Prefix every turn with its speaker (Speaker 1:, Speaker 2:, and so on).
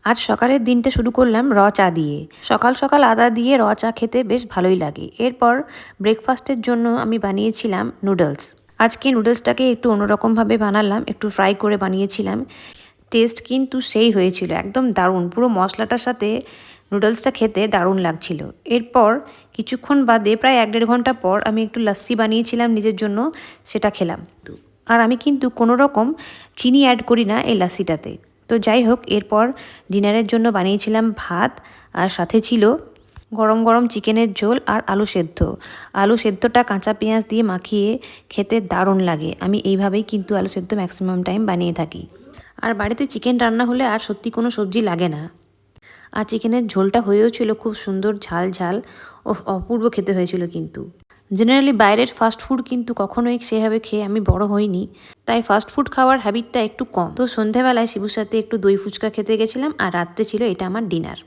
Speaker 1: আজ সকালের দিনটা শুরু করলাম র চা দিয়ে। সকাল সকাল আদা দিয়ে র চা খেতে বেশ ভালোই লাগে। এরপর ব্রেকফাস্টের জন্য আমি বানিয়েছিলাম নুডলস। আজকে নুডলসটাকে একটু অন্যরকমভাবে বানালাম, একটু ফ্রাই করে বানিয়েছিলাম। টেস্ট কিন্তু সেই হয়েছিল, একদম দারুণ। পুরো মশলাটার সাথে নুডলসটা খেতে দারুণ লাগছিল। এরপর কিছুক্ষণ বাদে প্রায় 1-1.5 ঘন্টা পর আমি একটু লাস্সি বানিয়েছিলাম নিজের জন্য, সেটা খেলাম। আর আমি কিন্তু কোনো রকম চিনি অ্যাড করি না এই লাস্সিটাতে। তো যাই হোক, এরপর ডিনারের জন্য বানিয়েছিলাম ভাত, আর সাথে ছিল গরম গরম চিকেনের ঝোল আর আলু সেদ্ধ। আলু সেদ্ধটা কাঁচা পেঁয়াজ দিয়ে মাখিয়ে খেতে দারুণ লাগে। আমি এইভাবেই কিন্তু আলু সেদ্ধ ম্যাক্সিমাম টাইম বানিয়ে থাকি। আর বাড়িতে চিকেন রান্না হলে আর সত্যি কোনো সবজি লাগে না। আর চিকেনের ঝোলটা হয়েও ছিল খুব সুন্দর ঝাল ঝাল ও অপূর্ব খেতে হয়েছিল কিন্তু। জেনারেলি বাইরের ফাস্ট ফুড কিন্তু কখনোই সেভাবে খেয়ে আমি বড় হইনি, তাই ফাস্ট ফুড খাওয়ার হ্যাবিটটা একটু কম। তো সন্ধেবেলায় শিবুর সাথে একটু দই ফুচকা খেতে গেছিলাম, আর রাত্রে ছিল এটা আমার ডিনার।